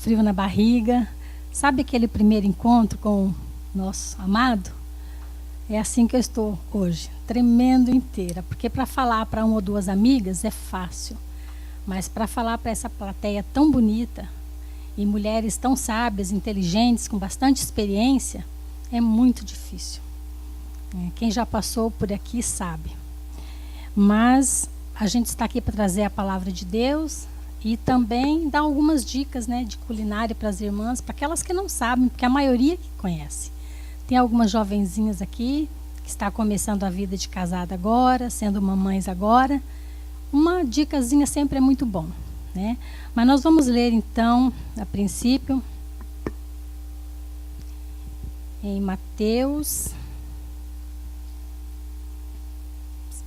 frio na barriga. Sabe aquele primeiro encontro com o nosso amado? É assim que eu estou hoje, tremendo inteira. Porque para falar para uma ou duas amigas é fácil. Mas para falar para essa plateia tão bonita, e mulheres tão sábias, inteligentes, com bastante experiência, é muito difícil. Quem já passou por aqui sabe. Mas a gente está aqui para trazer a palavra de Deus e também dar algumas dicas, né, de culinária para as irmãs, para aquelas que não sabem, porque a maioria que conhece. Tem algumas jovenzinhas aqui que está começando a vida de casada agora, sendo mamães agora. Uma dicasinha sempre é muito bom, né? Mas nós vamos ler então, a princípio, em Mateus.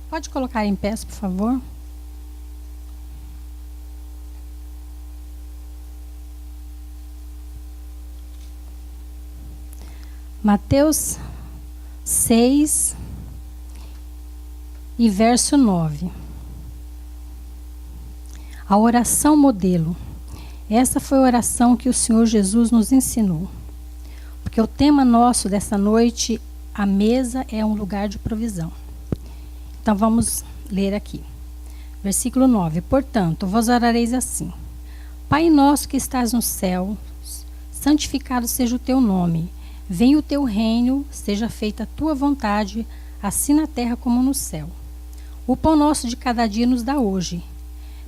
Pode colocar em pé, por favor. Mateus 6 e verso 9. A oração modelo. Essa foi a oração que o Senhor Jesus nos ensinou. Porque o tema nosso dessa noite, a mesa é um lugar de provisão. Então vamos ler aqui. Versículo 9. Portanto, vos orareis assim: Pai nosso que estás no céu, santificado seja o teu nome. Venha o teu reino, seja feita a tua vontade, assim na terra como no céu. O pão nosso de cada dia nos dá hoje.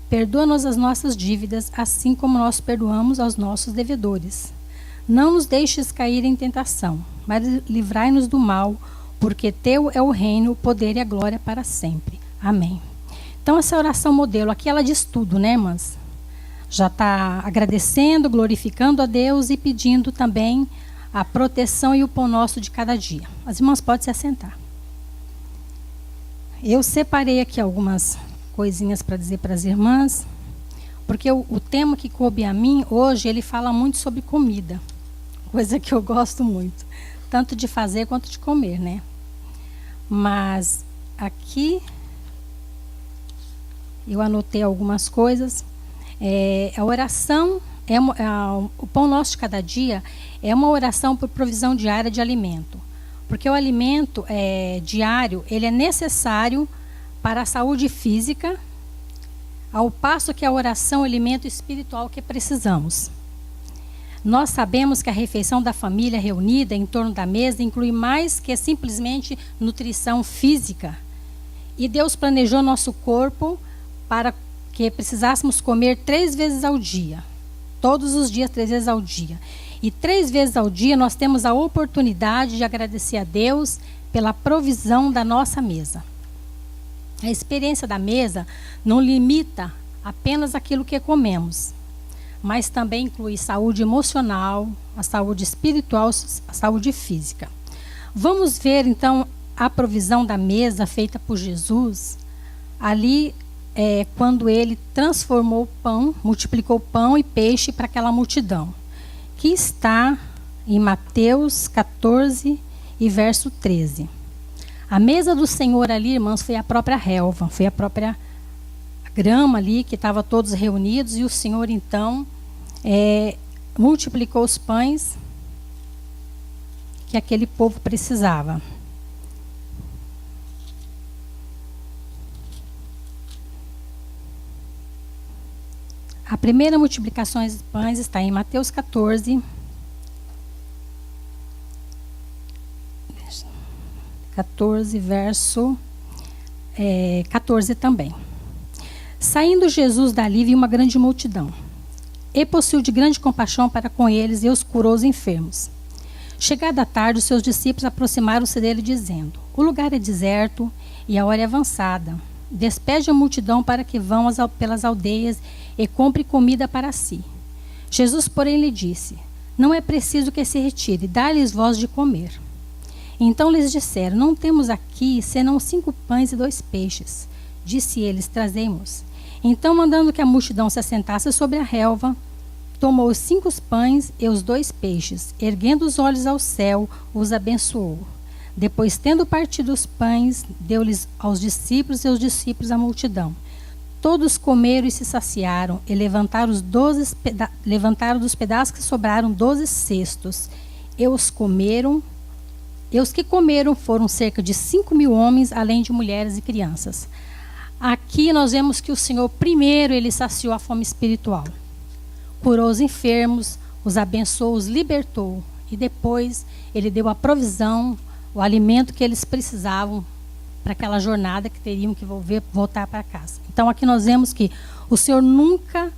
Perdoa-nos as nossas dívidas, assim como nós perdoamos aos nossos devedores. Não nos deixes cair em tentação, mas livrai-nos do mal, porque teu é o reino, o poder e a glória para sempre. Amém. Então essa oração modelo, aqui ela diz tudo, né, irmãs? Já está agradecendo, glorificando a Deus e pedindo também a proteção e o pão nosso de cada dia. As irmãs podem se assentar. Eu separei aqui algumas coisinhas para dizer para as irmãs, porque o tema que coube a mim hoje, ele fala muito sobre comida, coisa que eu gosto muito, tanto de fazer quanto de comer, né? Mas aqui eu anotei algumas coisas. A oração, o pão nosso de cada dia é uma oração por provisão diária de alimento. Porque o alimento diário, ele é necessário para a saúde física, ao passo que a oração é o alimento espiritual que precisamos. Nós sabemos que a refeição da família reunida em torno da mesa inclui mais que simplesmente nutrição física. E Deus planejou nosso corpo para que precisássemos comer 3 vezes ao dia. Todos os dias, 3 vezes ao dia. E 3 vezes ao dia nós temos a oportunidade de agradecer a Deus pela provisão da nossa mesa. A experiência da mesa não limita apenas aquilo que comemos, mas também inclui saúde emocional, a saúde espiritual, a saúde física. Vamos ver então a provisão da mesa feita por Jesus, ali quando ele transformou o pão, multiplicou pão e peixe para aquela multidão, que está em Mateus 14 e verso 13. A mesa do Senhor ali, irmãos, foi a própria relva, foi a própria grama ali, que estava todos reunidos, e o Senhor então multiplicou os pães que aquele povo precisava. A primeira multiplicação de pães está em Mateus 14, 14, verso 14 também. Saindo Jesus dali, viu uma grande multidão. E possuiu de grande compaixão para com eles e os curou os enfermos. Chegada a tarde, os seus discípulos aproximaram-se dele, dizendo: O lugar é deserto e a hora é avançada. Despede a multidão para que vão pelas aldeias e compre comida para si. Jesus, porém, lhe disse: Não é preciso que se retire, dá-lhes vós de comer. Então lhes disseram: Não temos aqui senão 5 pães e 2 peixes. Disse eles: Trazemos. Então, mandando que a multidão se assentasse sobre a relva, tomou os 5 pães e os 2 peixes, erguendo os olhos ao céu, os abençoou. Depois, tendo partido os pães, deu-lhes aos discípulos e os discípulos à multidão. todos comeram e se saciaram, e levantaram dos pedaços que sobraram 12 cestos. E os que comeram foram cerca de 5.000 homens, além de mulheres e crianças. Aqui nós vemos que o Senhor, primeiro, ele saciou a fome espiritual. Curou os enfermos, os abençoou, os libertou. E depois, ele deu a provisão, o alimento que eles precisavam para aquela jornada que teriam que voltar para casa. Então, aqui nós vemos que o Senhor nunca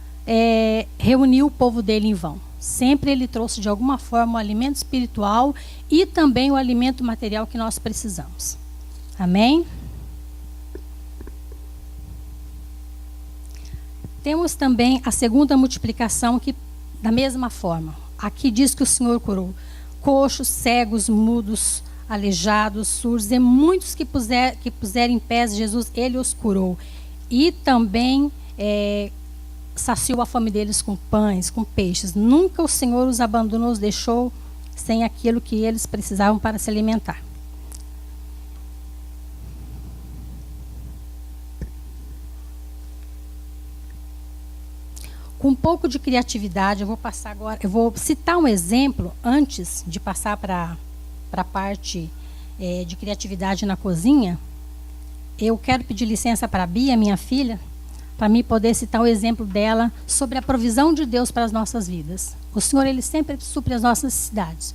reuniu o povo dele em vão. Sempre ele trouxe, de alguma forma, o alimento espiritual e também o alimento material que nós precisamos. Amém? Temos também a segunda multiplicação, que da mesma forma. Aqui diz que o Senhor curou coxos, cegos, mudos, aleijados, surdos, e muitos que puseram em pés Jesus, ele os curou. E também saciou a fome deles com pães, com peixes. Nunca o Senhor os abandonou, os deixou sem aquilo que eles precisavam para se alimentar. Com um pouco de criatividade, eu vou citar um exemplo antes de passar para a parte de criatividade na cozinha. Eu quero pedir licença para a Bia, minha filha, para mim poder citar o exemplo dela sobre a provisão de Deus para as nossas vidas. O Senhor, ele sempre supre as nossas necessidades.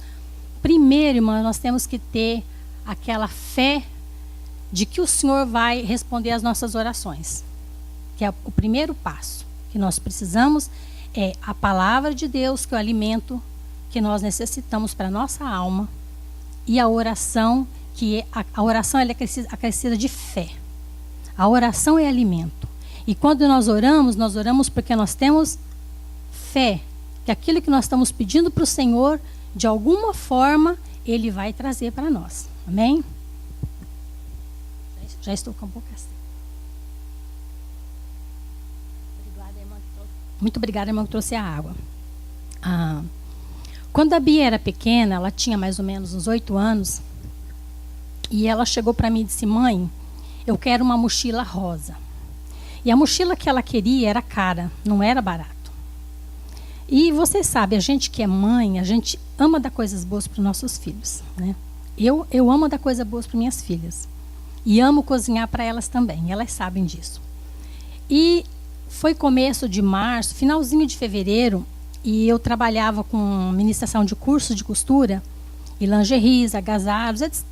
Primeiro, irmã, nós temos que ter aquela fé de que o Senhor vai responder às nossas orações, que é o primeiro passo que nós precisamos, é a palavra de Deus, que é o alimento que nós necessitamos para a nossa alma, e a oração, que a oração ela é acrescida de fé. A oração é alimento. E quando nós oramos porque nós temos fé, que aquilo que nós estamos pedindo para o Senhor, de alguma forma, Ele vai trazer para nós. Amém? Já estou com a boca assim. Muito obrigada, irmã, que trouxe a água. Quando a Bia era pequena, ela tinha mais ou menos uns 8 anos, e ela chegou para mim e disse: mãe, eu quero uma mochila rosa. E a mochila que ela queria era cara, não era barato. E você sabe, a gente que é mãe, a gente ama dar coisas boas para os nossos filhos, né? Eu amo dar coisas boas para minhas filhas. E amo cozinhar para elas também, elas sabem disso. E foi começo de março, finalzinho de fevereiro, e eu trabalhava com ministração de cursos de costura, e lingeries, agasalhos,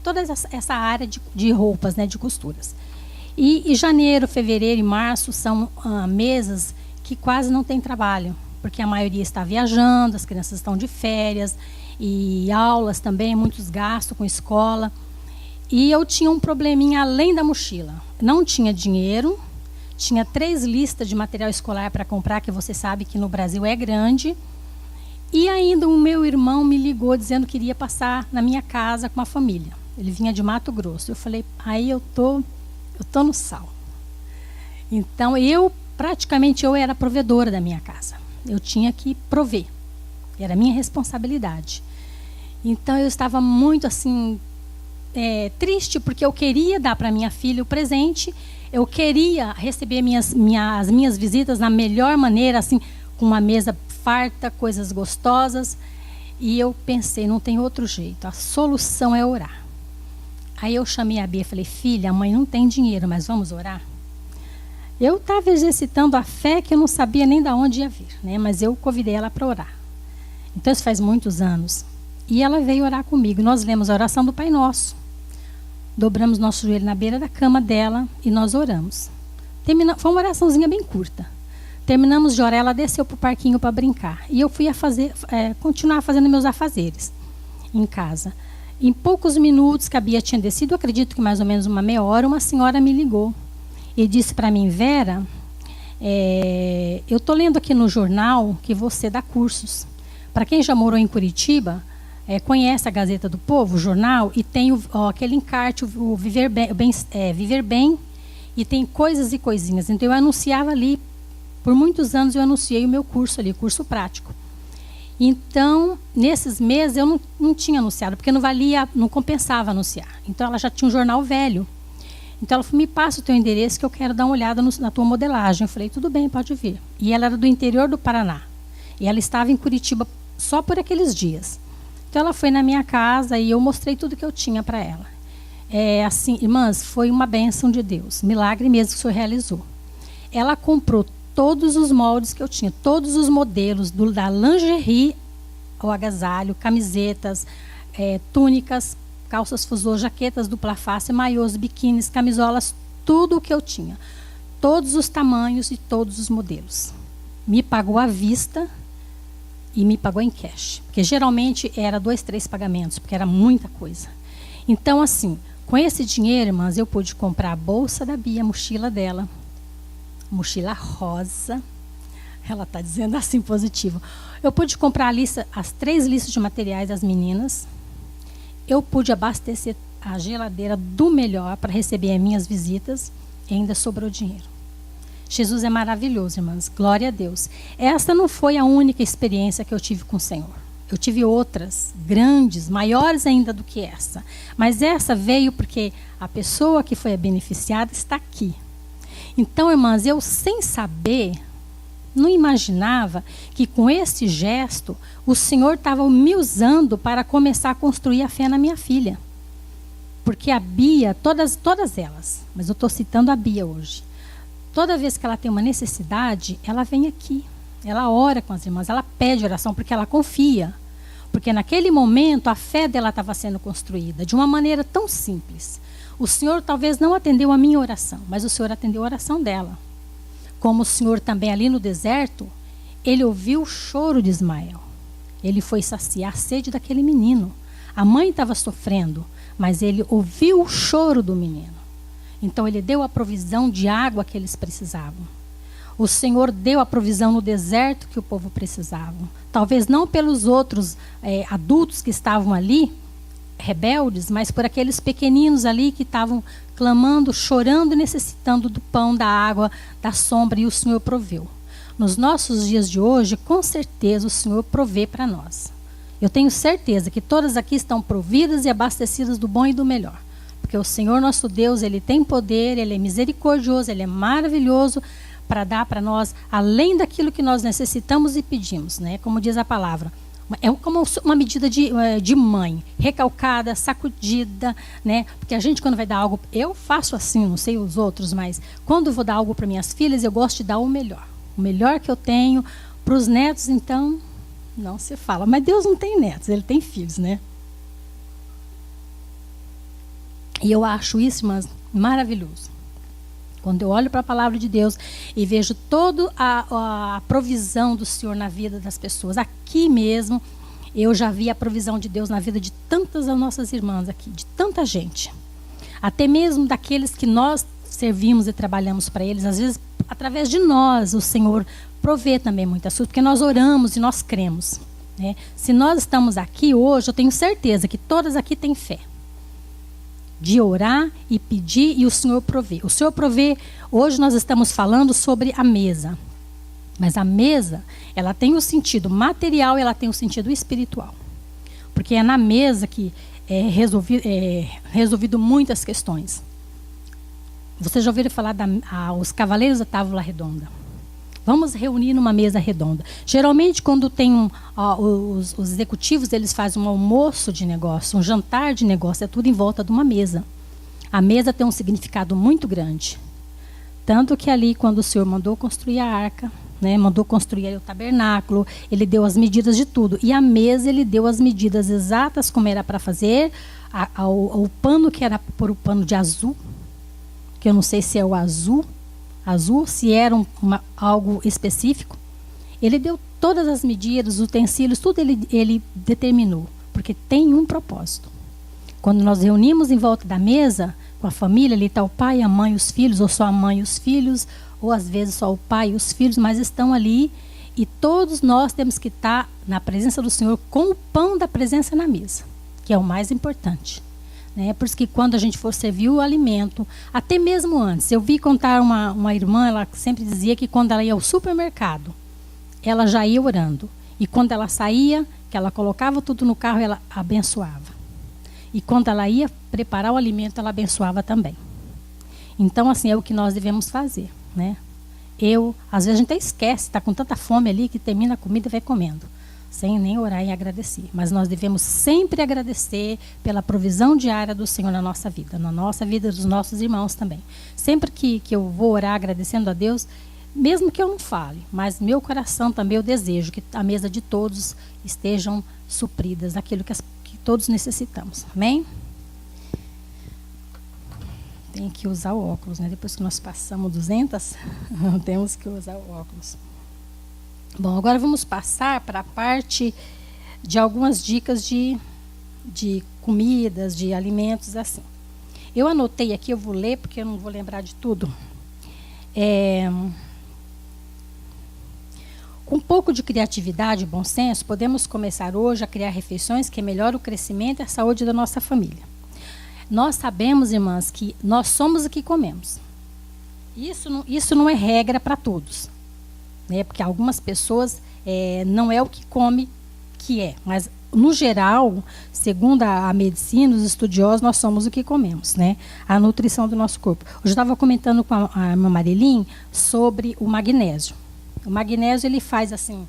toda essa área de roupas, né, de costuras. E janeiro, fevereiro e março são meses que quase não tem trabalho, porque a maioria está viajando, as crianças estão de férias, e aulas também, muitos gastos com escola. E eu tinha um probleminha além da mochila. Não tinha dinheiro, tinha 3 listas de material escolar para comprar, que você sabe que no Brasil é grande. E ainda o meu irmão me ligou dizendo que iria passar na minha casa com a família. Ele vinha de Mato Grosso. Eu falei, aí eu tô no sal. Então, praticamente eu era provedora da minha casa. Eu tinha que prover. Era minha responsabilidade. Então, eu estava muito assim, triste, porque eu queria dar para minha filha o presente. Eu queria receber as minhas visitas na melhor maneira, assim, com uma mesa farta, coisas gostosas. E eu pensei, não tem outro jeito. A solução é orar. Aí eu chamei a Bia e falei, filha, a mãe não tem dinheiro, mas vamos orar? Eu estava exercitando a fé que eu não sabia nem de onde ia vir, né? Mas eu convidei ela para orar. Então isso faz muitos anos. E ela veio orar comigo. Nós lemos a oração do Pai Nosso. Dobramos nosso joelho na beira da cama dela e nós oramos. Foi uma oraçãozinha bem curta. Terminamos de orar, ela desceu para o parquinho para brincar. E eu fui continuar fazendo meus afazeres em casa. Em poucos minutos que a Bia tinha descido, acredito que mais ou menos uma meia hora, uma senhora me ligou e disse para mim, Vera, eu estou lendo aqui no jornal que você dá cursos. Para quem já morou em Curitiba, conhece a Gazeta do Povo, o jornal, e tem aquele encarte, o Viver Bem, e tem coisas e coisinhas. Então eu anunciava ali, por muitos anos eu anunciei o meu curso ali, curso prático. Então, nesses meses eu não tinha anunciado, porque não compensava anunciar. Então ela já tinha um jornal velho. Então ela falou, me passa o teu endereço que eu quero dar uma olhada na tua modelagem. Eu falei, tudo bem, pode vir. E ela era do interior do Paraná. E ela estava em Curitiba só por aqueles dias. Então ela foi na minha casa e eu mostrei tudo que eu tinha para ela. Assim, irmãs, foi uma bênção de Deus. Milagre mesmo que o Senhor realizou. Ela comprou todos os moldes que eu tinha, todos os modelos, da lingerie ao agasalho, camisetas, túnicas, calças fusô, jaquetas dupla face, maiôs, biquínis, camisolas, tudo o que eu tinha. Todos os tamanhos e todos os modelos. Me pagou à vista e me pagou em cash. Porque geralmente era 2, 3 pagamentos, porque era muita coisa. Então, assim, com esse dinheiro, irmãs, eu pude comprar a bolsa da Bia, a mochila dela. Mochila rosa. Ela está dizendo assim, positivo. Eu pude comprar as 3 listas de materiais das meninas. Eu pude abastecer a geladeira do melhor para receber as minhas visitas e ainda sobrou dinheiro. Jesus é maravilhoso, irmãs. Glória a Deus. Essa não foi a única experiência que eu tive com o Senhor. Eu tive outras, grandes, maiores ainda do que essa. Mas essa veio porque a pessoa que foi beneficiada está aqui. Então, irmãs, eu sem saber, não imaginava que com esse gesto o Senhor estava me usando para começar a construir a fé na minha filha. Porque a Bia, todas elas, mas eu estou citando a Bia hoje. Toda vez que ela tem uma necessidade, ela vem aqui. Ela ora com as irmãs, ela pede oração porque ela confia. Porque naquele momento a fé dela estava sendo construída de uma maneira tão simples. O Senhor talvez não atendeu a minha oração, mas o Senhor atendeu a oração dela. Como o Senhor também ali no deserto, ele ouviu o choro de Ismael. Ele foi saciar a sede daquele menino. A mãe estava sofrendo, mas ele ouviu o choro do menino. Então ele deu a provisão de água que eles precisavam. O Senhor deu a provisão no deserto que o povo precisava. Talvez não pelos outros adultos que estavam ali, rebeldes, mas por aqueles pequeninos ali que estavam clamando, chorando e necessitando do pão, da água, da sombra, e o Senhor proveu. Nos nossos dias de hoje, com certeza o Senhor provê para nós. Eu tenho certeza que todas aqui estão providas e abastecidas do bom e do melhor. Porque o Senhor nosso Deus, Ele tem poder, Ele é misericordioso, Ele é maravilhoso para dar para nós, além daquilo que nós necessitamos e pedimos, né? Como diz a palavra. É como uma medida de mãe, recalcada, sacudida, né? Porque a gente, quando vai dar algo, eu faço assim, não sei os outros, mas quando eu vou dar algo para minhas filhas, eu gosto de dar o melhor que eu tenho. Para os netos, então, não se fala. Mas Deus não tem netos, Ele tem filhos, né? E eu acho isso, mas maravilhoso. Quando eu olho para a palavra de Deus e vejo toda a provisão do Senhor na vida das pessoas. Aqui mesmo, eu já vi a provisão de Deus na vida de tantas das nossas irmãs aqui, de tanta gente. Até mesmo daqueles que nós servimos e trabalhamos para eles. Às vezes, através de nós, o Senhor provê também muitas coisas, porque nós oramos e nós cremos, né? Se nós estamos aqui hoje, eu tenho certeza que todas aqui têm fé. De orar e pedir, e o Senhor provê. O Senhor provê. Hoje nós estamos falando sobre a mesa. Mas a mesa, ela tem o sentido material e ela tem o sentido espiritual. Porque é na mesa que é resolvido muitas questões. Vocês já ouviram falar os cavaleiros da tábua redonda? Vamos reunir numa mesa redonda. Geralmente, quando tem os executivos, eles fazem um almoço de negócio, um jantar de negócio, é tudo em volta de uma mesa. A mesa tem um significado muito grande. Tanto que ali, quando o Senhor mandou construir a arca, né, mandou construir o tabernáculo, Ele deu as medidas de tudo. E a mesa, Ele deu as medidas exatas como era para fazer, o pano que era por o pano de azul, que eu não sei se é o azul, se era algo específico. Ele deu todas as medidas, os utensílios, tudo ele determinou, porque tem um propósito. Quando nós reunimos em volta da mesa, com a família, ali está o pai, a mãe, os filhos, ou só a mãe e os filhos, ou às vezes só o pai e os filhos, mas estão ali, e todos nós temos que estar na presença do Senhor com o pão da presença na mesa, que é o mais importante. Por isso que quando a gente for servir o alimento, até mesmo antes, eu vi contar uma irmã, ela sempre dizia que quando ela ia ao supermercado, ela já ia orando. E quando ela saía, que ela colocava tudo no carro, ela abençoava. E quando ela ia preparar o alimento, ela abençoava também. Então, assim, é o que nós devemos fazer, né? Às vezes a gente até esquece, está com tanta fome ali que termina a comida e vai comendo, sem nem orar e agradecer. Mas nós devemos sempre agradecer pela provisão diária do Senhor na nossa vida dos nossos irmãos também. Sempre que eu vou orar agradecendo a Deus, mesmo que eu não fale, mas meu coração também eu desejo que a mesa de todos estejam supridas daquilo que todos necessitamos. Amém? Tem que usar o óculos, né? Depois que nós passamos 200, temos que usar o óculos. Bom, agora vamos passar para a parte de algumas dicas de comidas, de alimentos, assim. Eu anotei aqui, eu vou ler, porque eu não vou lembrar de tudo. Com um pouco de criatividade e bom senso, podemos começar hoje a criar refeições que melhoram o crescimento e a saúde da nossa família. Nós sabemos, irmãs, que nós somos o que comemos. Isso não é regra para todos, né? Porque algumas pessoas não é o que come que é. Mas, no geral, segundo a medicina, os estudiosos, nós somos o que comemos, né? A nutrição do nosso corpo. Hoje eu estava comentando com a irmã Marilim sobre o magnésio. O magnésio, ele faz assim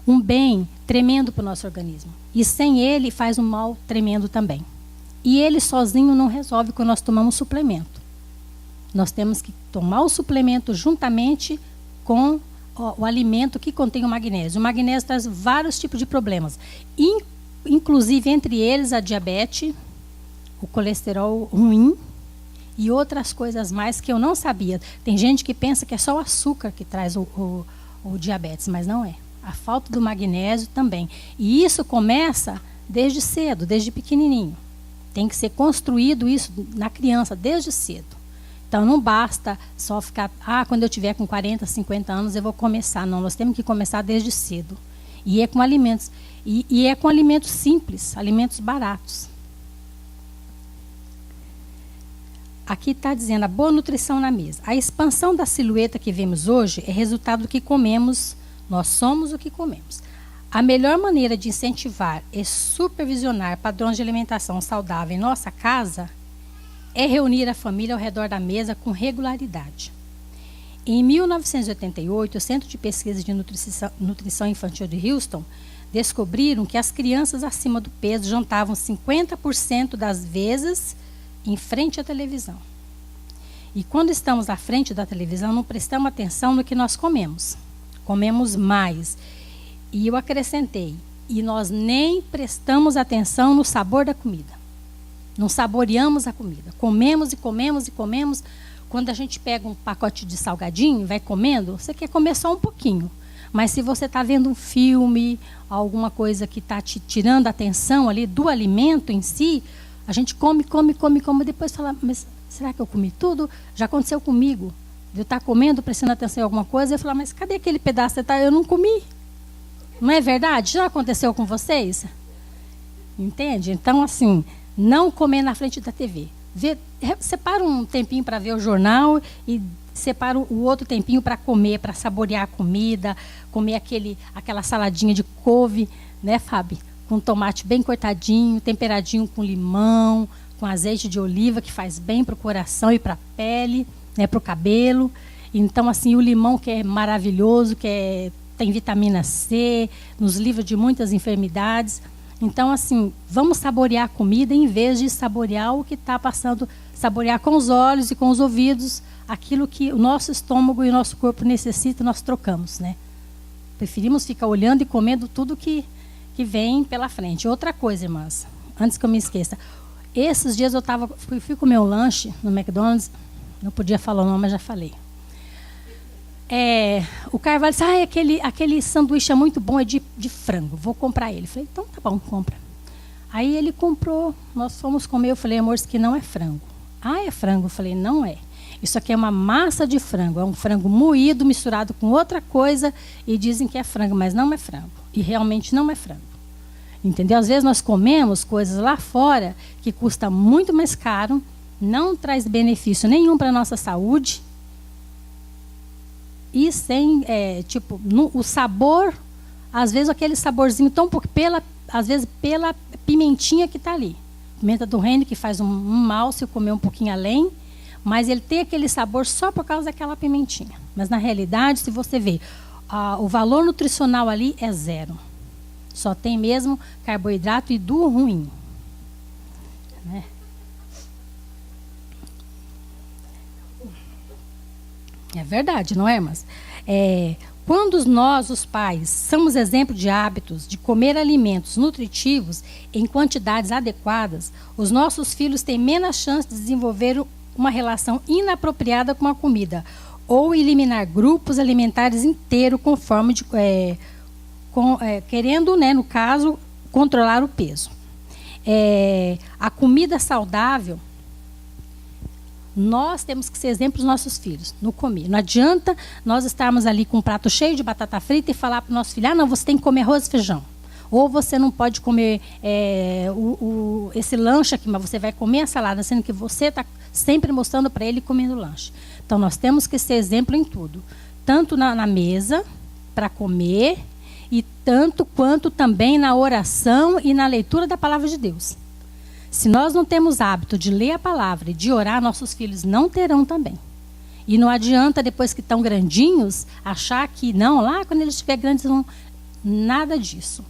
um bem tremendo para o nosso organismo. E sem ele, faz um mal tremendo também. E ele sozinho não resolve quando nós tomamos suplemento. Nós temos que tomar o suplemento juntamente com o alimento que contém o magnésio. O magnésio traz vários tipos de problemas, inclusive entre eles a diabetes, o colesterol ruim e outras coisas mais que eu não sabia. Tem gente que pensa que é só o açúcar que traz o diabetes, mas não é. A falta do magnésio também. E isso começa desde cedo, desde pequenininho. Tem que ser construído isso na criança, desde cedo. Então, não basta só ficar, quando eu tiver com 40, 50 anos, eu vou começar. Não, nós temos que começar desde cedo. E é com alimentos. E é com alimentos simples, alimentos baratos. Aqui está dizendo a boa nutrição na mesa. A expansão da silhueta que vemos hoje é resultado do que comemos. Nós somos o que comemos. A melhor maneira de incentivar e supervisionar padrões de alimentação saudável em nossa casa é reunir a família ao redor da mesa com regularidade. Em 1988, o Centro de Pesquisa de Nutrição Infantil de Houston descobriram que as crianças acima do peso jantavam 50% das vezes em frente à televisão. E quando estamos à frente da televisão, não prestamos atenção no que nós comemos. Comemos mais. E eu acrescentei, e nós nem prestamos atenção no sabor da comida. Não saboreamos a comida. Comemos e comemos e comemos. Quando a gente pega um pacote de salgadinho e vai comendo, você quer comer só um pouquinho. Mas se você está vendo um filme, alguma coisa que está te tirando a atenção ali do alimento em si, a gente come, depois fala, mas será que eu comi tudo? Já aconteceu comigo. Eu estar comendo, prestando atenção em alguma coisa, eu falo, mas cadê aquele pedaço? Eu não comi. Não é verdade? Já aconteceu com vocês? Entende? Então, assim, não comer na frente da TV. Separa um tempinho para ver o jornal e separa o outro tempinho para comer, para saborear a comida, comer aquela saladinha de couve, né, Fábio? Com tomate bem cortadinho, temperadinho com limão, com azeite de oliva, que faz bem para o coração e para a pele, né, para o cabelo. Então, assim, o limão que é maravilhoso, tem vitamina C, nos livra de muitas enfermidades. Então, assim, vamos saborear a comida em vez de saborear o que está passando, saborear com os olhos e com os ouvidos, aquilo que o nosso estômago e o nosso corpo necessita, nós trocamos, né? Preferimos ficar olhando e comendo tudo que vem pela frente. Outra coisa, irmãs, antes que eu me esqueça, esses dias eu fui comer um lanche no McDonald's, não podia falar o nome, mas já falei. O Carvalho disse, aquele sanduíche é muito bom, é de frango, vou comprar ele. Eu falei, então tá bom, compra. Aí ele comprou, nós fomos comer, eu falei, amor, isso aqui não é frango. É frango? Eu falei, não é. Isso aqui é uma massa de frango, é um frango moído, misturado com outra coisa, e dizem que é frango, mas não é frango. E realmente não é frango. Entendeu? Às vezes nós comemos coisas lá fora que custa muito mais caro, não traz benefício nenhum para a nossa saúde, e sem, o sabor, às vezes aquele saborzinho tão pouco, às vezes pela pimentinha que está ali. Pimenta do reino que faz um mal se eu comer um pouquinho além, mas ele tem aquele sabor só por causa daquela pimentinha. Mas na realidade, se você ver, o valor nutricional ali é zero. Só tem mesmo carboidrato e do ruim. Né? É verdade, não é, irmãs? Quando nós, os pais, somos exemplo de hábitos de comer alimentos nutritivos em quantidades adequadas, os nossos filhos têm menos chance de desenvolver uma relação inapropriada com a comida ou eliminar grupos alimentares inteiros conforme querendo, né, no caso, controlar o peso. A comida saudável, nós temos que ser exemplo para os nossos filhos no comer. Não adianta nós estarmos ali com um prato cheio de batata frita e falar para o nosso filho, não, você tem que comer arroz e feijão. Ou você não pode comer esse lanche aqui, mas você vai comer a salada, sendo que você está sempre mostrando para ele comendo lanche. Então, nós temos que ser exemplo em tudo. Tanto na mesa, para comer, e tanto quanto também na oração e na leitura da palavra de Deus. Se nós não temos hábito de ler a palavra e de orar, nossos filhos não terão também. E não adianta, depois que estão grandinhos, achar que não, lá quando eles estiverem grandes, não, nada disso.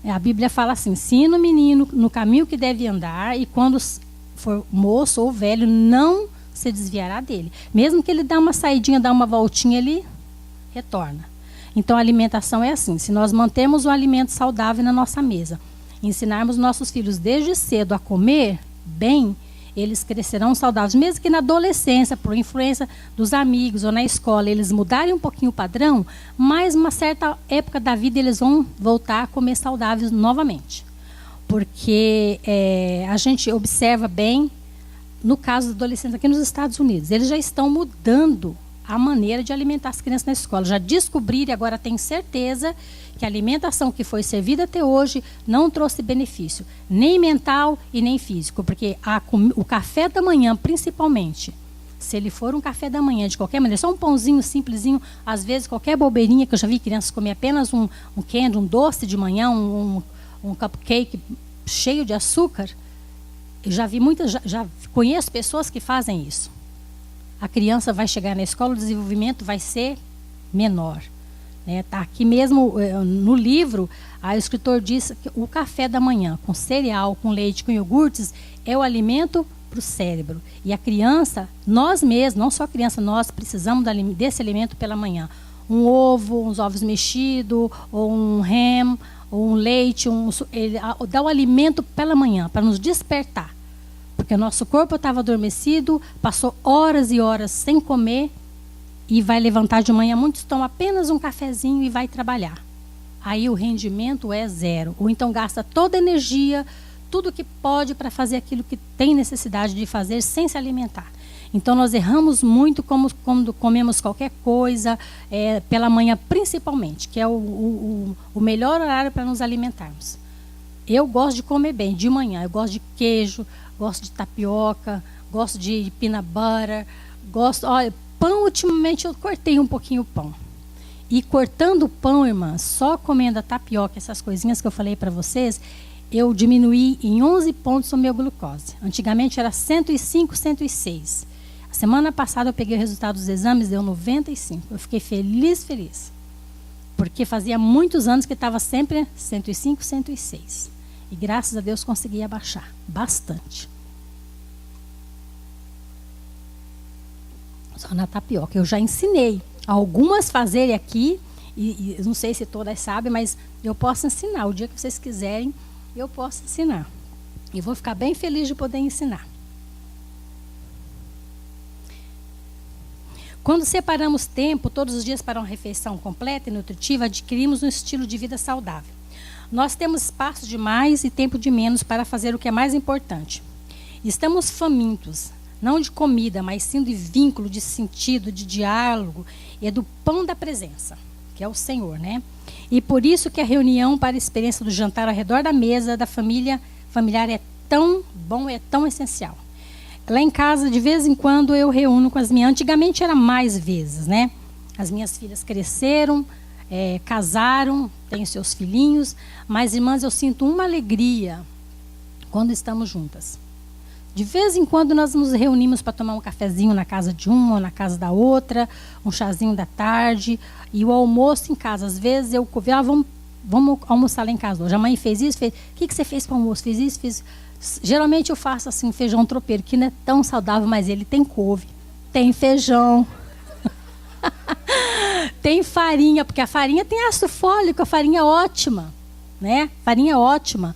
A Bíblia fala assim, ensina o menino no caminho que deve andar e quando for moço ou velho, não se desviará dele. Mesmo que ele dê uma saidinha, dá uma voltinha, ele retorna. Então a alimentação é assim, se nós mantemos o alimento saudável na nossa mesa, ensinarmos nossos filhos desde cedo a comer bem, eles crescerão saudáveis. Mesmo que na adolescência, por influência dos amigos ou na escola, eles mudarem um pouquinho o padrão, mas uma certa época da vida eles vão voltar a comer saudáveis novamente. Porque a gente observa bem, no caso dos adolescentes aqui nos Estados Unidos, eles já estão mudando a maneira de alimentar as crianças na escola. Já descobriram e agora têm certeza que a alimentação que foi servida até hoje não trouxe benefício, nem mental e nem físico. Porque o café da manhã, principalmente, se ele for um café da manhã de qualquer maneira, só um pãozinho simplesinho, às vezes qualquer bobeirinha, que eu já vi crianças comer apenas um candy, um doce de manhã, um cupcake cheio de açúcar, eu já vi muitas, já conheço pessoas que fazem isso. A criança vai chegar na escola, o desenvolvimento vai ser menor. Tá aqui mesmo no livro, o escritor diz que o café da manhã, com cereal, com leite, com iogurtes, é o alimento para o cérebro. E a criança, nós mesmos, não só a criança, nós precisamos desse alimento pela manhã. Um ovo, uns ovos mexidos, ou um ham, ou um leite, ele dá o alimento pela manhã, para nos despertar. Porque o nosso corpo estava adormecido, passou horas e horas sem comer, e vai levantar de manhã, muitos tomam apenas um cafezinho e vai trabalhar. Aí o rendimento é zero. Ou então gasta toda a energia, tudo que pode para fazer aquilo que tem necessidade de fazer sem se alimentar. Então nós erramos muito quando comemos qualquer coisa, pela manhã principalmente, que é o melhor horário para nos alimentarmos. Eu gosto de comer bem de manhã, eu gosto de queijo, gosto de tapioca, gosto de peanut butter, pão, ultimamente eu cortei um pouquinho o pão. E cortando o pão, irmã, só comendo a tapioca, essas coisinhas que eu falei para vocês, eu diminuí em 11 pontos a minha glucose. Antigamente era 105, 106. A semana passada eu peguei o resultado dos exames, deu 95. Eu fiquei feliz. Porque fazia muitos anos que estava sempre 105, 106. E graças a Deus consegui abaixar bastante. Só na tapioca. Eu já ensinei algumas fazerem aqui, e não sei se todas sabem, mas eu posso ensinar. O dia que vocês quiserem, eu posso ensinar. E vou ficar bem feliz de poder ensinar. Quando separamos tempo todos os dias para uma refeição completa e nutritiva, adquirimos um estilo de vida saudável. Nós temos espaço de mais e tempo de menos para fazer o que é mais importante. Estamos famintos, não de comida, mas sim de vínculo, de sentido, de diálogo, e é do pão da presença, que é o Senhor, né? E por isso que a reunião para a experiência do jantar ao redor da mesa da familiar é tão bom, é tão essencial. Lá em casa, de vez em quando, eu reúno com as minhas... Antigamente era mais vezes, né? As minhas filhas cresceram, casaram, têm seus filhinhos, mas, irmãs, eu sinto uma alegria quando estamos juntas. De vez em quando nós nos reunimos para tomar um cafezinho na casa de uma ou na casa da outra, um chazinho da tarde e o almoço em casa. Às vezes eu vamos almoçar lá em casa hoje. A mãe fez isso, fez. O que você fez para o almoço? Fez isso, fez. Geralmente eu faço assim, feijão tropeiro, que não é tão saudável, mas ele tem couve, tem feijão, tem farinha, porque a farinha tem ácido fólico, a farinha é ótima, né? Farinha é ótima.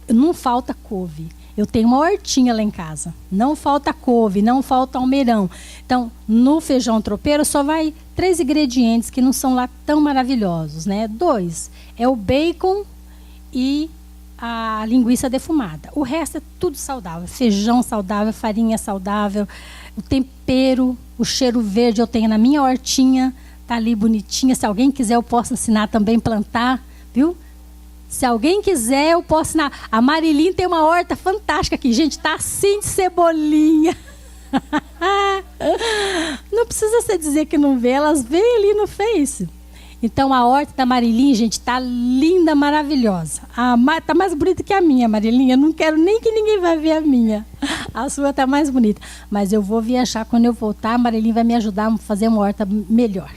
Não falta couve. Eu tenho uma hortinha lá em casa. Não falta couve, não falta almeirão. Então, no feijão tropeiro só vai 3 ingredientes que não são lá tão maravilhosos, né? 2 é o bacon e a linguiça defumada. O resto é tudo saudável. Feijão saudável, farinha saudável, o tempero, o cheiro verde eu tenho na minha hortinha. Tá ali bonitinha. Se alguém quiser, eu posso ensinar também a plantar, viu? Se alguém quiser, eu posso ensinar. A Marilyn tem uma horta fantástica aqui. Gente, tá assim de cebolinha. Não precisa você dizer que não vê, elas veem ali no Face. Então, a horta da Marilyn, gente, tá linda, maravilhosa. Tá mais bonita que a minha, Marilyn. Eu não quero nem que ninguém vai ver a minha. A sua tá mais bonita. Mas eu vou viajar. Quando eu voltar, a Marilyn vai me ajudar a fazer uma horta melhor.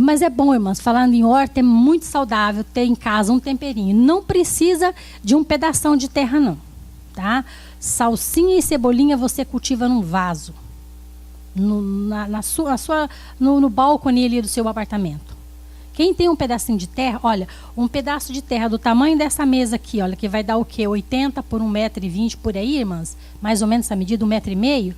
Mas é bom, irmãs, falando em horta, é muito saudável ter em casa um temperinho. Não precisa de um pedação de terra, não. Tá? Salsinha e cebolinha você cultiva num vaso. No balcone ali do seu apartamento. Quem tem um pedacinho de terra, olha, um pedaço de terra do tamanho dessa mesa aqui, olha, que vai dar o quê? 80 por 1,20 m por aí, irmãs? Mais ou menos essa medida, 1,5 m.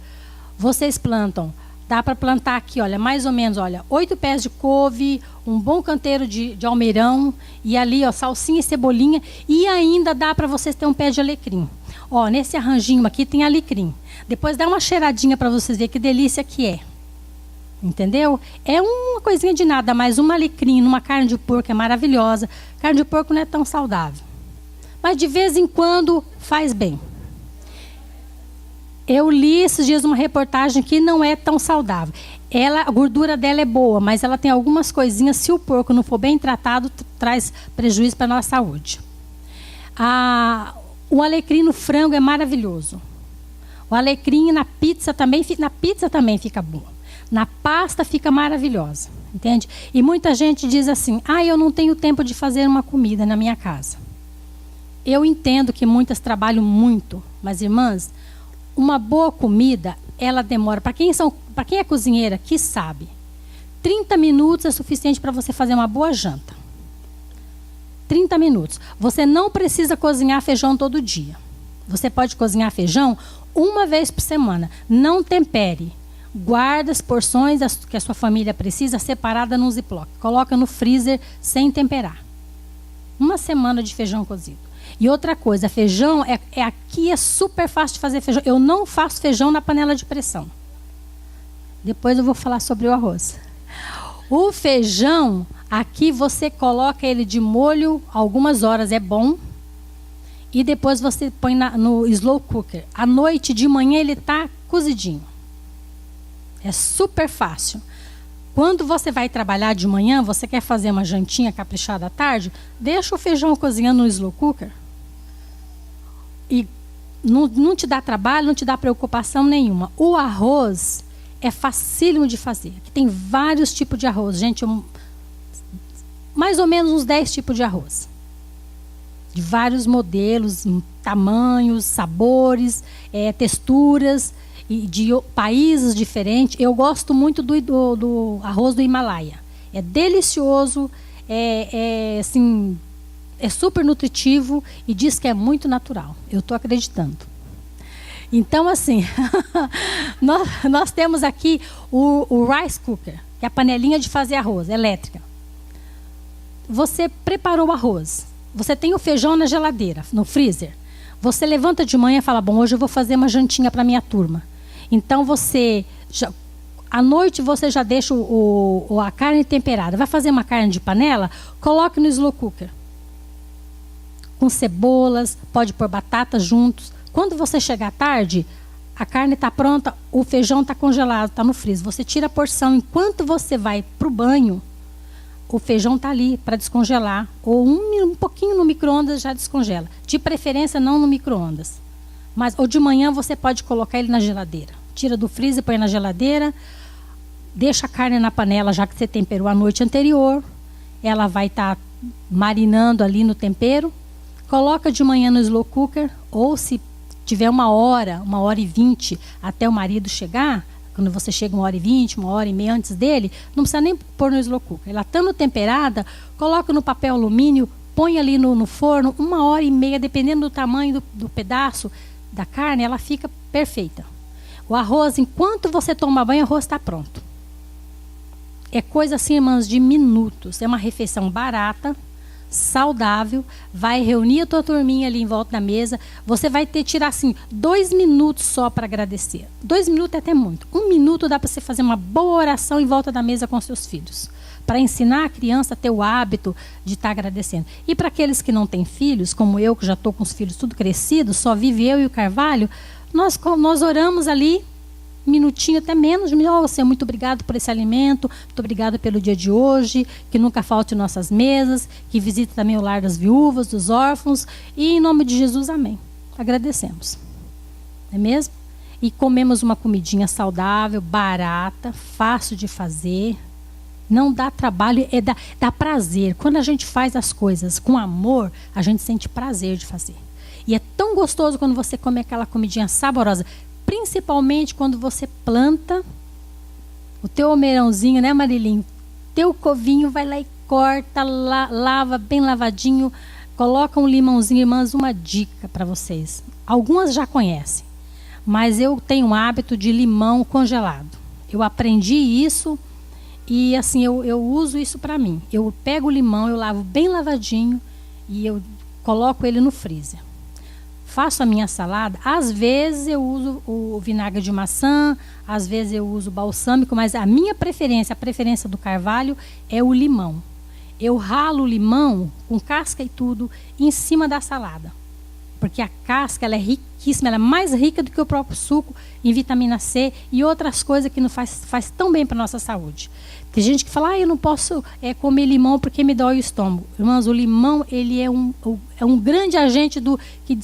Vocês plantam. Dá para plantar aqui, olha, mais ou menos, olha, 8 pés de couve, um bom canteiro de almeirão, e ali, ó, salsinha e cebolinha, e ainda dá para vocês ter um pé de alecrim. Ó, nesse arranjinho aqui tem alecrim. Depois dá uma cheiradinha para vocês verem que delícia que é. Entendeu? É uma coisinha de nada, mas um alecrim numa carne de porco é maravilhosa. Carne de porco não é tão saudável. Mas de vez em quando faz bem. Eu li esses dias uma reportagem que não é tão saudável. A gordura dela é boa, mas ela tem algumas coisinhas, se o porco não for bem tratado, traz prejuízo para a nossa saúde. O alecrim no frango é maravilhoso. O alecrim na pizza também fica bom. Na pasta fica maravilhosa, entende? E muita gente diz assim, eu não tenho tempo de fazer uma comida na minha casa. Eu entendo que muitas trabalham muito, mas irmãs, uma boa comida, ela demora, para quem é cozinheira, que sabe, 30 minutos é suficiente para você fazer uma boa janta. 30 minutos. Você não precisa cozinhar feijão todo dia. Você pode cozinhar feijão uma vez por semana. Não tempere. Guarda as porções que a sua família precisa separada num ziploc. Coloca no freezer sem temperar. Uma semana de feijão cozido. E outra coisa, feijão, aqui é super fácil de fazer feijão. Eu não faço feijão na panela de pressão. Depois eu vou falar sobre o arroz. O feijão, aqui você coloca ele de molho algumas horas, é bom. E depois você põe no slow cooker. À noite, de manhã, ele está cozidinho. É super fácil. Quando você vai trabalhar de manhã, você quer fazer uma jantinha caprichada à tarde, deixa o feijão cozinhando no slow cooker. E não te dá trabalho, não te dá preocupação nenhuma. O arroz é facílimo de fazer. Aqui tem vários tipos de arroz. Gente, mais ou menos uns 10 tipos de arroz. De vários modelos, tamanhos, sabores, texturas, e de países diferentes. Eu gosto muito do arroz do Himalaia. É delicioso, assim, é super nutritivo e diz que é muito natural. Eu estou acreditando. Então, assim, nós temos aqui o rice cooker, que é a panelinha de fazer arroz, elétrica. Você preparou o arroz. Você tem o feijão na geladeira, no freezer. Você levanta de manhã e fala, bom, hoje eu vou fazer uma jantinha para minha turma. Então, à noite você já deixa a carne temperada. Vai fazer uma carne de panela? Coloque no slow cooker. Com cebolas, pode pôr batata juntos. Quando você chegar à tarde, a carne está pronta, o feijão está congelado, está no freezer. Você tira a porção. Enquanto você vai para o banho, o feijão está ali para descongelar. Ou um pouquinho no micro-ondas já descongela. De preferência, não no micro-ondas. Mas, ou de manhã você pode colocar ele na geladeira. Tira do freezer, põe na geladeira. Deixa a carne na panela, já que você temperou a noite anterior. Ela vai estar marinando ali no tempero. Coloca de manhã no slow cooker. Ou se tiver 1h20 até o marido chegar, quando você chega 1h20, 1h30 antes dele, não precisa nem pôr no slow cooker. Ela estando temperada, coloca no papel alumínio, põe ali no forno 1h30, dependendo do tamanho do pedaço da carne, ela fica perfeita. O arroz, enquanto você toma banho, o arroz está pronto. É coisa assim, irmãs, de minutos. É uma refeição barata, saudável, vai reunir a tua turminha ali em volta da mesa. Você vai tirar assim 2 minutos só para agradecer. 2 minutos é até muito. 1 minuto dá para você fazer uma boa oração em volta da mesa com seus filhos, para ensinar a criança a ter o hábito de estar agradecendo. E para aqueles que não têm filhos, como eu, que já estou com os filhos tudo crescidos, só vive eu e o Carvalho, nós oramos ali minutinho, até menos. Oh, Senhor, muito obrigado por esse alimento, muito obrigado pelo dia de hoje, que nunca falte nossas mesas, que visite também o lar das viúvas, dos órfãos, e em nome de Jesus, amém. Agradecemos. Não é mesmo? E comemos uma comidinha saudável, barata, fácil de fazer, não dá trabalho, dá prazer. Quando a gente faz as coisas com amor, a gente sente prazer de fazer. E é tão gostoso quando você come aquela comidinha saborosa, principalmente quando você planta o teu almeirãozinho, né, Marilinho? Teu covinho, vai lá e corta, lava bem lavadinho, coloca um limãozinho. Irmãs, uma dica para vocês. Algumas já conhecem, mas eu tenho um hábito de limão congelado. Eu aprendi isso e assim, eu uso isso para mim. Eu pego o limão, eu lavo bem lavadinho e eu coloco ele no freezer. Faço a minha salada, às vezes eu uso o vinagre de maçã, às vezes eu uso o balsâmico, mas a minha preferência, a preferência do Carvalho é o limão. Eu ralo o limão com casca e tudo em cima da salada, porque a casca ela é riquíssima, ela é mais rica do que o próprio suco em vitamina C e outras coisas que não faz tão bem para a nossa saúde. Tem gente que fala, eu não posso comer limão porque me dói o estômago. Irmãos, o limão ele é um grande agente que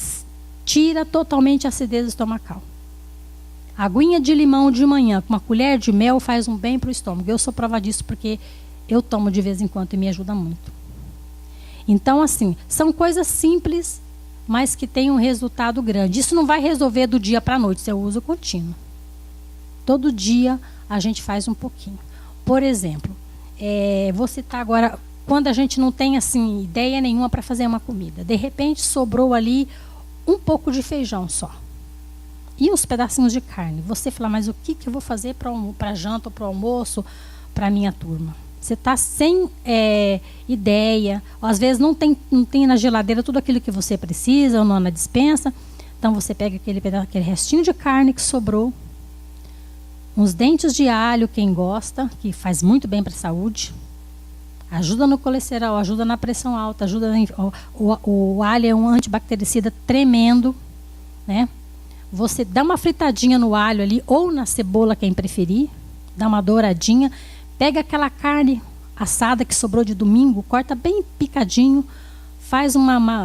tira totalmente a acidez estomacal. A aguinha de limão de manhã com uma colher de mel faz um bem para o estômago. Eu sou prova disso porque eu tomo de vez em quando e me ajuda muito. Então, assim, são coisas simples, mas que têm um resultado grande. Isso não vai resolver do dia para a noite, isso é o uso contínuo. Todo dia a gente faz um pouquinho. Por exemplo, vou citar agora, quando a gente não tem assim, ideia nenhuma para fazer uma comida. De repente sobrou ali um pouco de feijão só. E uns pedacinhos de carne. Você fala, mas o que eu vou fazer para janta ou para o almoço para a minha turma? Você está sem ideia. Ou às vezes não tem na geladeira tudo aquilo que você precisa ou não na despensa. Então você pega aquele restinho de carne que sobrou. Uns dentes de alho, quem gosta, que faz muito bem para a saúde. Ajuda no colesterol, ajuda na pressão alta, o alho é um antibactericida tremendo, né? Você dá uma fritadinha no alho ali, ou na cebola, quem preferir, dá uma douradinha, pega aquela carne assada que sobrou de domingo, corta bem picadinho,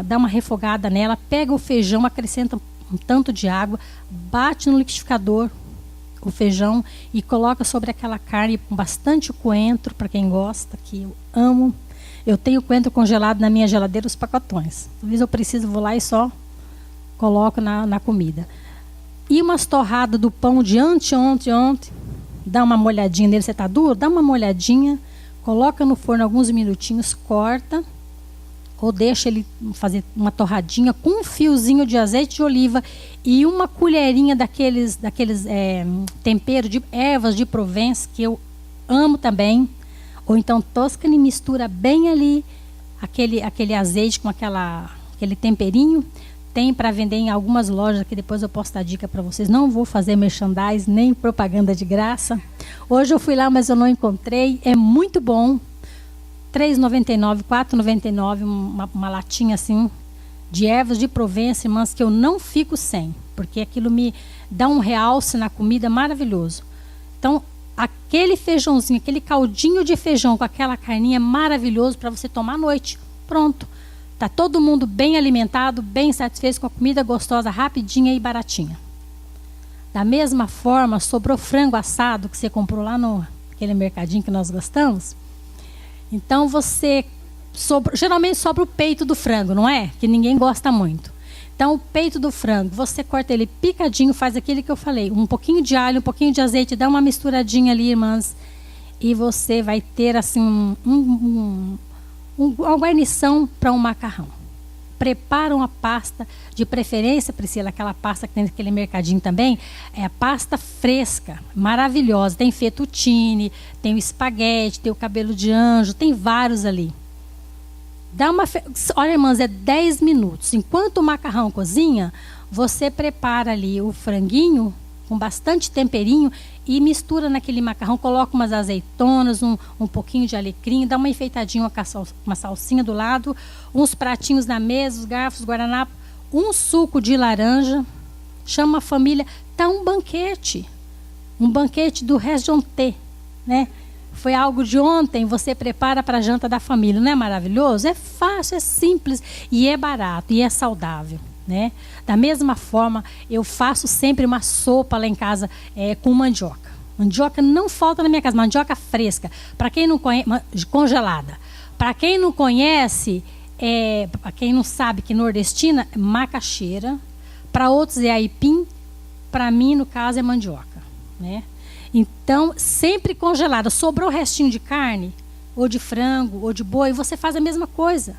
dá uma refogada nela, pega o feijão, acrescenta um tanto de água, bate no liquidificador o feijão e coloca sobre aquela carne com bastante coentro, para quem gosta, que eu amo. Eu tenho coentro congelado na minha geladeira, os pacotões. Às vezes eu preciso, vou lá e só coloco na comida. E umas torradas do pão de ontem, dá uma molhadinha nele, você está duro? Dá uma molhadinha, coloca no forno alguns minutinhos, corta, ou deixa ele fazer uma torradinha com um fiozinho de azeite de oliva e uma colherinha daqueles temperos de ervas de Provence, que eu amo também. Ou então Toscane, mistura bem ali aquele azeite com aquele temperinho. Tem para vender em algumas lojas, que depois eu posso dar dica para vocês. Não vou fazer merchandise, nem propaganda de graça. Hoje eu fui lá, mas eu não encontrei. É muito bom. R$ 3,99, R$ 4,99, uma latinha assim, de ervas de Provence, irmãs, que eu não fico sem. Porque aquilo me dá um realce na comida maravilhoso. Então, aquele feijãozinho, aquele caldinho de feijão com aquela carninha é maravilhoso para você tomar à noite. Pronto. Tá todo mundo bem alimentado, bem satisfeito com a comida gostosa, rapidinha e baratinha. Da mesma forma, sobrou frango assado que você comprou lá no aquele mercadinho que nós gostamos. Então geralmente sobra o peito do frango, não é? Que ninguém gosta muito. Então o peito do frango, você corta ele picadinho, faz aquilo que eu falei, um pouquinho de alho, um pouquinho de azeite, dá uma misturadinha ali, irmãs, e você vai ter assim uma guarnição para um macarrão. Prepara uma pasta, de preferência, Priscila, aquela pasta que tem naquele mercadinho também, é a pasta fresca, maravilhosa. Tem fettuccine, tem o espaguete, tem o cabelo de anjo, tem vários ali. Olha, irmãs, é 10 minutos. Enquanto o macarrão cozinha, você prepara ali o franguinho com bastante temperinho e mistura naquele macarrão, coloca umas azeitonas, um pouquinho de alecrim, dá uma enfeitadinha, uma salsinha do lado, uns pratinhos na mesa, os garfos, guardanapo, um suco de laranja, chama a família, tá um banquete do restaurante, né? Foi algo de ontem, você prepara para a janta da família, não é maravilhoso? É fácil, é simples e é barato e é saudável, né? Da mesma forma, eu faço sempre uma sopa lá em casa com mandioca. Mandioca não falta na minha casa, mandioca fresca. Para quem não conhece, congelada. Para quem não conhece, para quem não sabe que nordestina é macaxeira, para outros é aipim, para mim, no caso, é mandioca, né? Então, sempre congelada. Sobrou restinho de carne, ou de frango, ou de boi, você faz a mesma coisa,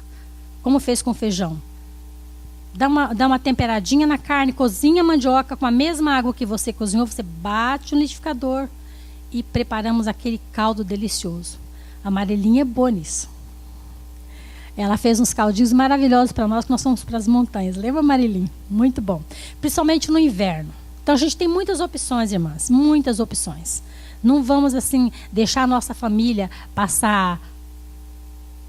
como fez com feijão. Dá uma temperadinha na carne, cozinha a mandioca com a mesma água que você cozinhou, você bate no liquidificador e preparamos aquele caldo delicioso. A Marilinha é boa nisso. Ela fez uns caldinhos maravilhosos para nós, que nós fomos para as montanhas. Lembra, Marilinha? Muito bom. Principalmente no inverno. Então, a gente tem muitas opções, irmãs. Muitas opções. Não vamos, assim, deixar a nossa família passar...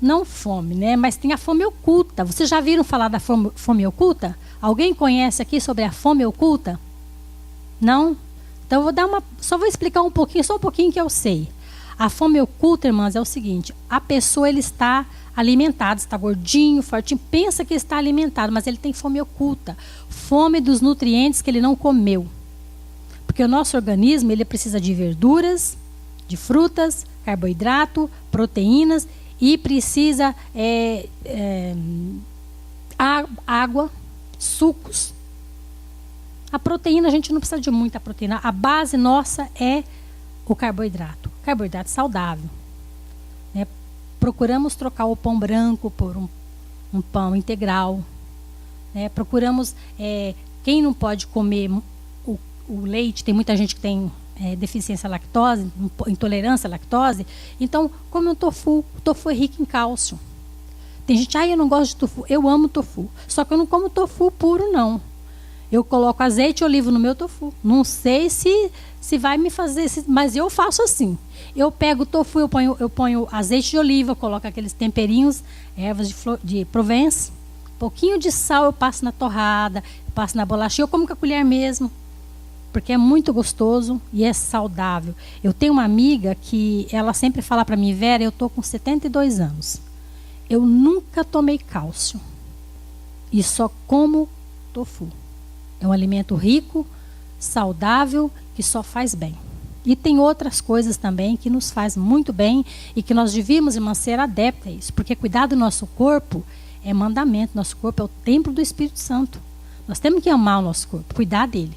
Não fome, né? Mas tem a fome oculta. Vocês já viram falar da fome oculta? Alguém conhece aqui sobre a fome oculta? Não? Então, só vou explicar um pouquinho, só um pouquinho que eu sei. A fome oculta, irmãs, é o seguinte. A pessoa, ele está alimentado, está gordinho, fortinho, pensa que está alimentado, mas ele tem fome oculta. Fome dos nutrientes que ele não comeu. Porque o nosso organismo, ele precisa de verduras, de frutas, carboidrato, proteínas e precisa água, sucos. A proteína, a gente não precisa de muita proteína. A base nossa é o carboidrato. Carboidrato saudável. Né? Procuramos trocar o pão branco por um pão integral. Né? Procuramos, quem não pode comer o leite, tem muita gente que tem deficiência à lactose, intolerância à lactose, então come um tofu. O tofu é rico em cálcio. Tem gente, eu não gosto de tofu. Eu amo tofu. Só que eu não como tofu puro, não. Eu coloco azeite de oliva no meu tofu. Não sei se vai me fazer, mas eu faço assim. Eu pego o tofu, eu ponho azeite de oliva, coloco aqueles temperinhos, ervas de Provence, um pouquinho de sal eu passo na torrada, eu passo na bolacha, eu como com a colher mesmo, porque é muito gostoso e é saudável. Eu tenho uma amiga que ela sempre fala para mim, Vera, eu estou com 72 anos. Eu nunca tomei cálcio e só como tofu. É um alimento rico, saudável, que só faz bem. E tem outras coisas também que nos faz muito bem e que nós devíamos, irmãs, ser adeptos a isso. Porque cuidar do nosso corpo é mandamento. Nosso corpo é o templo do Espírito Santo. Nós temos que amar o nosso corpo, cuidar dele.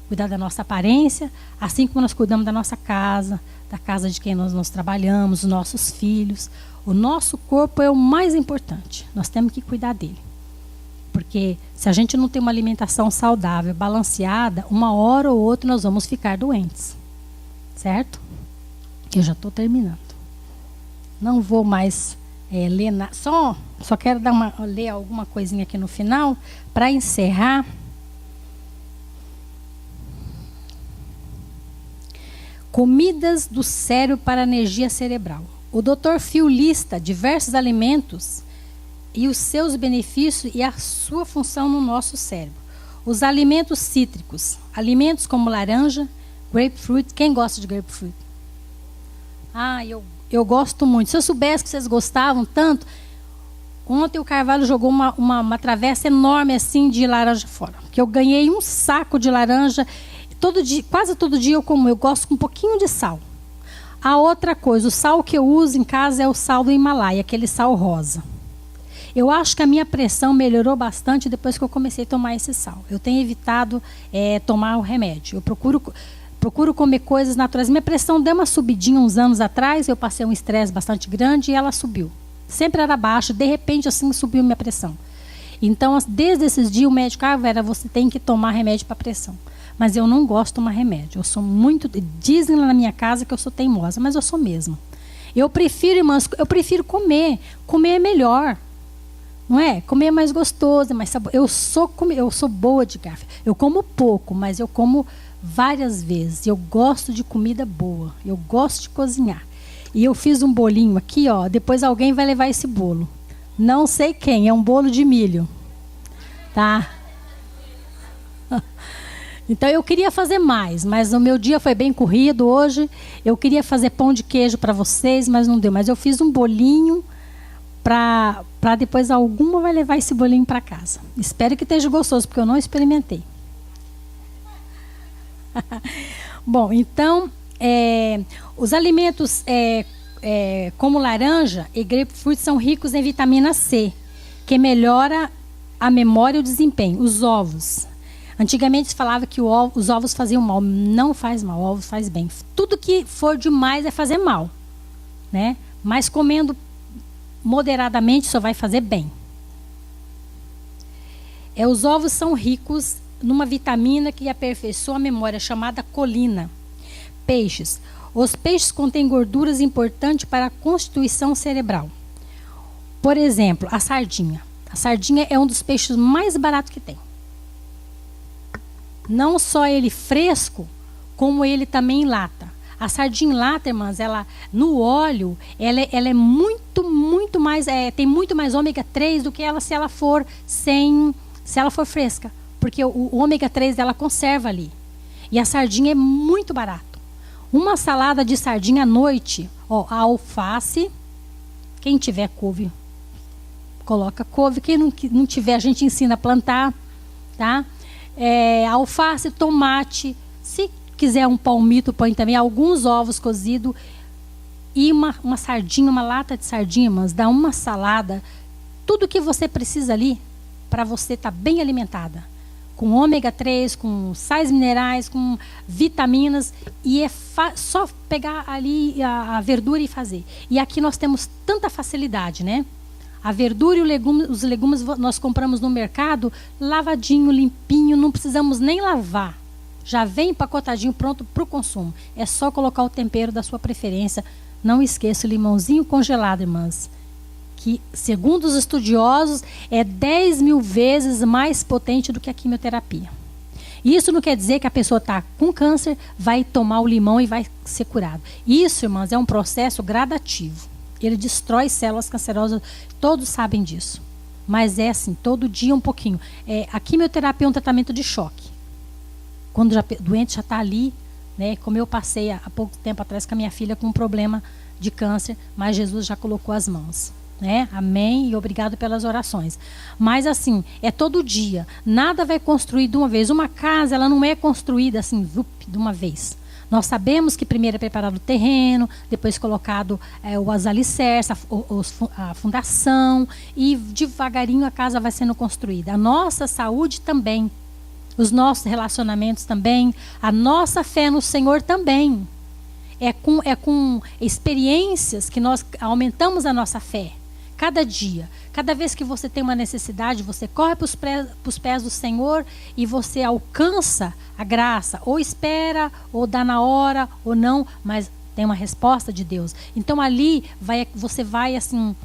Cuidar da nossa aparência, assim como nós cuidamos da nossa casa, da casa de quem nós trabalhamos, dos nossos filhos. O nosso corpo é o mais importante. Nós temos que cuidar dele. Porque se a gente não tem uma alimentação saudável, balanceada, uma hora ou outra nós vamos ficar doentes. Certo? Eu já estou terminando. Não vou mais ler nada. Só quero ler alguma coisinha aqui no final para encerrar. Comidas do cérebro para energia cerebral. O Dr. Phil lista diversos alimentos e os seus benefícios e a sua função no nosso cérebro. Os alimentos cítricos. Alimentos como laranja, grapefruit. Quem gosta de grapefruit? Eu gosto muito. Se eu soubesse que vocês gostavam tanto, Ontem o Carvalho jogou uma travessa enorme assim de laranja fora. Que eu ganhei um saco de laranja. Todo dia, quase todo dia eu como. Eu gosto com um pouquinho de sal. A outra coisa, o sal que eu uso em casa é o sal do Himalaia, aquele sal rosa. Eu acho que a minha pressão melhorou bastante depois que eu comecei a tomar esse sal. Eu tenho evitado tomar o remédio. Eu procuro comer coisas naturais. Minha pressão deu uma subidinha uns anos atrás. Eu passei um estresse bastante grande e ela subiu. Sempre era baixa. De repente, assim, subiu minha pressão. Então, desde esses dias, o médico, Vera, você tem que tomar remédio para pressão. Mas eu não gosto de tomar remédio. Eu sou muito... Dizem lá na minha casa que eu sou teimosa, mas eu sou mesmo. Eu prefiro, irmãs, comer. Comer é melhor. Não é? Comer é mais gostoso, é mais sabor. Eu sou boa de garfo. Eu como pouco, mas eu como várias vezes. Eu gosto de comida boa. Eu gosto de cozinhar. E eu fiz um bolinho aqui, ó. Depois alguém vai levar esse bolo. Não sei quem, é um bolo de milho. Tá? Então eu queria fazer mais, mas o meu dia foi bem corrido hoje. Eu queria fazer pão de queijo para vocês, mas não deu. Mas eu fiz um bolinho para depois alguma vai levar esse bolinho para casa. Espero que esteja gostoso, porque eu não experimentei. Bom, então, os alimentos como laranja e grapefruit são ricos em vitamina C, que melhora a memória e o desempenho. Os ovos. Antigamente se falava que os ovos faziam mal. Não faz mal, ovos faz bem. Tudo que for demais é fazer mal, né? Mas comendo moderadamente só vai fazer bem. Os ovos são ricos numa vitamina que aperfeiçoa a memória, chamada colina. Peixes. Os peixes contêm gorduras importantes para a constituição cerebral. Por exemplo, a sardinha. A sardinha é um dos peixes mais baratos que tem. Não só ele fresco, como ele também em lata. A sardinha em lata, irmãs, ela no óleo, ela é muito mais, tem muito mais ômega 3 do que ela se ela for fresca, porque o ômega 3 dela conserva ali. E a sardinha é muito barato. Uma salada de sardinha à noite, ó, a alface, quem tiver couve, coloca couve, quem não tiver, a gente ensina a plantar, tá? Alface, tomate, se quiser um palmito, põe também alguns ovos cozidos e uma sardinha, uma lata de sardinha, mas dá uma salada, tudo que você precisa ali para você estar bem alimentada, com ômega 3, com sais minerais, com vitaminas, e só pegar ali a verdura e fazer. E aqui nós temos tanta facilidade, né? A verdura e os legumes nós compramos no mercado lavadinho, limpinho, não precisamos nem lavar. Já vem empacotadinho, pronto para o consumo. É só colocar o tempero da sua preferência. Não esqueça o limãozinho congelado, irmãs. Que, segundo os estudiosos, é 10.000 vezes mais potente do que a quimioterapia. Isso não quer dizer que a pessoa está com câncer, vai tomar o limão e vai ser curado. Isso, irmãs, é um processo gradativo. Ele destrói células cancerosas, todos sabem disso. Mas é assim, todo dia um pouquinho. A quimioterapia é um tratamento de choque. Quando o doente já está ali, né, como eu passei há pouco tempo atrás com a minha filha com um problema de câncer, mas Jesus já colocou as mãos. Né? Amém e obrigado pelas orações. Mas assim, é todo dia. Nada vai construir de uma vez. Uma casa, ela não é construída assim, de uma vez. Nós sabemos que primeiro é preparado o terreno, depois colocado os alicerces, a fundação, e devagarinho a casa vai sendo construída. A nossa saúde também, os nossos relacionamentos também, a nossa fé no Senhor também. É com experiências que nós aumentamos a nossa fé. Cada dia, cada vez que você tem uma necessidade, você corre para os pés do Senhor e você alcança a graça. Ou espera, ou dá na hora, ou não, mas tem uma resposta de Deus. Então ali você vai assim,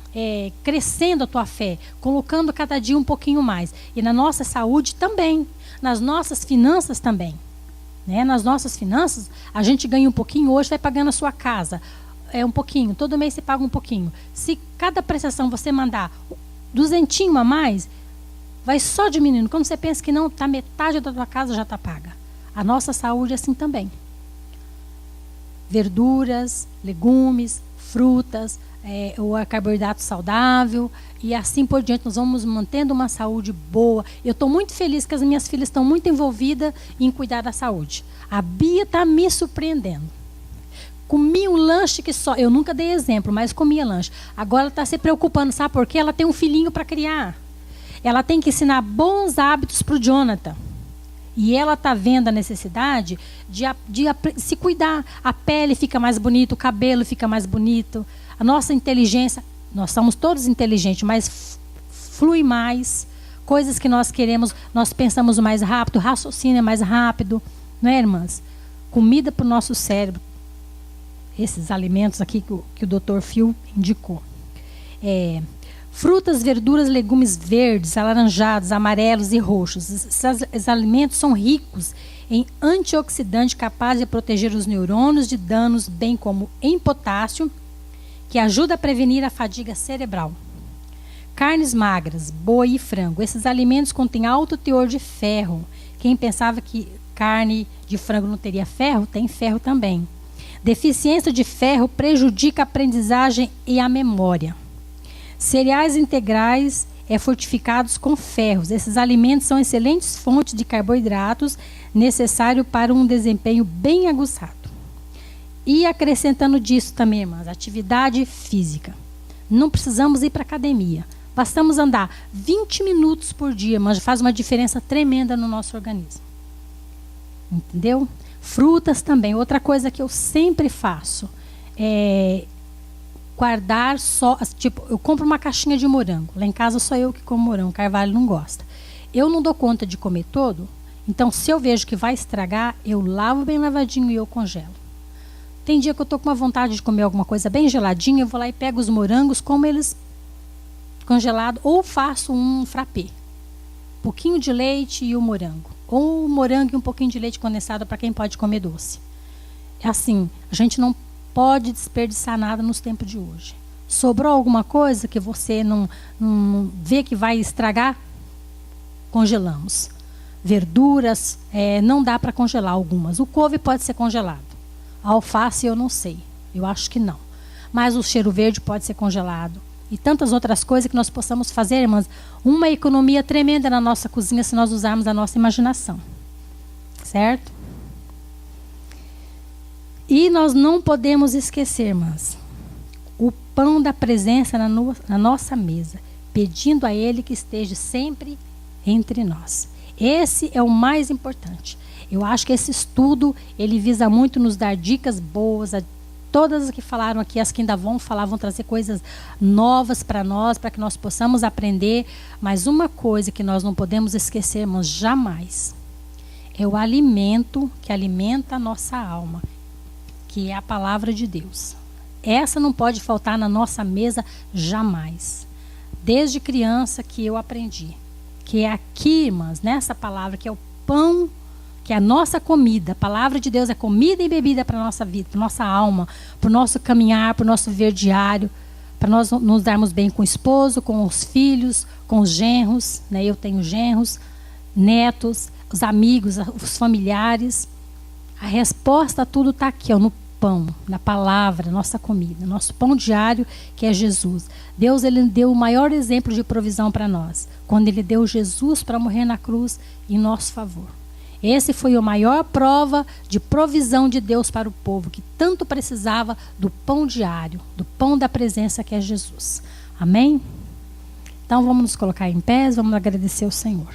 crescendo a tua fé, colocando cada dia um pouquinho mais. E na nossa saúde também, nas nossas finanças também. Né? Nas nossas finanças, a gente ganha um pouquinho, hoje vai pagando a sua casa. Um pouquinho, todo mês você paga um pouquinho. Se cada prestação você mandar 200 a mais, vai só diminuindo. Quando você pensa que não, tá metade da tua casa já está paga. A nossa saúde é assim também. Verduras, legumes, frutas, o carboidrato saudável e assim por diante. Nós vamos mantendo uma saúde boa. Eu estou muito feliz que as minhas filhas estão muito envolvidas em cuidar da saúde. A Bia está me surpreendendo. Comia um lanche que só... Eu nunca dei exemplo, mas comia lanche. Agora ela está se preocupando, sabe por quê? Ela tem um filhinho para criar. Ela tem que ensinar bons hábitos para o Jonathan. E ela está vendo a necessidade de se cuidar. A pele fica mais bonita, o cabelo fica mais bonito. A nossa inteligência, nós somos todos inteligentes, mas flui mais. Coisas que nós queremos, nós pensamos mais rápido, raciocínio é mais rápido. Não é, irmãs? Comida para o nosso cérebro. Esses alimentos aqui que o Dr. Phil indicou. Frutas, verduras, legumes verdes, alaranjados, amarelos e roxos. Esses alimentos são ricos em antioxidante capaz de proteger os neurônios de danos, bem como em potássio, que ajuda a prevenir a fadiga cerebral. Carnes magras, boi e frango. Esses alimentos contêm alto teor de ferro. Quem pensava que carne de frango não teria ferro, tem ferro também. Deficiência de ferro prejudica a aprendizagem e a memória. Cereais integrais fortificados com ferros. Esses alimentos são excelentes fontes de carboidratos necessários para um desempenho bem aguçado. E acrescentando disso também, irmãs, atividade física. Não precisamos ir para a academia. Bastamos andar 20 minutos por dia, mas faz uma diferença tremenda no nosso organismo. Entendeu? Frutas também. Outra coisa que eu sempre faço é guardar só, tipo, eu compro uma caixinha de morango. Lá em casa só eu que como morango, o Carvalho não gosta. Eu não dou conta de comer todo, então se eu vejo que vai estragar, eu lavo bem lavadinho e eu congelo. Tem dia que eu estou com uma vontade de comer alguma coisa bem geladinha, eu vou lá e pego os morangos, como eles congelados, ou faço um frappé. Um pouquinho de leite e o morango. Ou morango e um pouquinho de leite condensado para quem pode comer doce. É assim, a gente não pode desperdiçar nada nos tempos de hoje. Sobrou alguma coisa que você não vê que vai estragar? Congelamos. Verduras, não dá para congelar algumas. O couve pode ser congelado. A alface eu não sei, eu acho que não. Mas o cheiro verde pode ser congelado. E tantas outras coisas que nós possamos fazer, irmãs. Uma economia tremenda na nossa cozinha se nós usarmos a nossa imaginação. Certo? E nós não podemos esquecer, irmãs, o pão da presença na nossa mesa, pedindo a Ele que esteja sempre entre nós. Esse é o mais importante. Eu acho que esse estudo, ele visa muito nos dar dicas boas. Todas as que falaram aqui, as que ainda vão falar, vão trazer coisas novas para nós, para que nós possamos aprender. Mas uma coisa que nós não podemos esquecermos jamais, é o alimento que alimenta a nossa alma, que é a palavra de Deus. Essa não pode faltar na nossa mesa jamais. Desde criança que eu aprendi, que é aqui, irmãs, nessa palavra, que é o pão, que é a nossa comida. A palavra de Deus é comida e bebida para a nossa vida, para a nossa alma, para o nosso caminhar, para o nosso viver diário, para nós nos darmos bem com o esposo, com os filhos, com os genros, né? Eu tenho genros, netos, os amigos, os familiares. A resposta a tudo está aqui, ó, no pão, na palavra, nossa comida, nosso pão diário, que é Jesus. Deus, ele deu o maior exemplo de provisão para nós, quando ele deu Jesus para morrer na cruz em nosso favor. Esse foi a maior prova de provisão de Deus para o povo, que tanto precisava do pão diário, do pão da presença que é Jesus. Amém? Então vamos nos colocar em pé, vamos agradecer ao Senhor.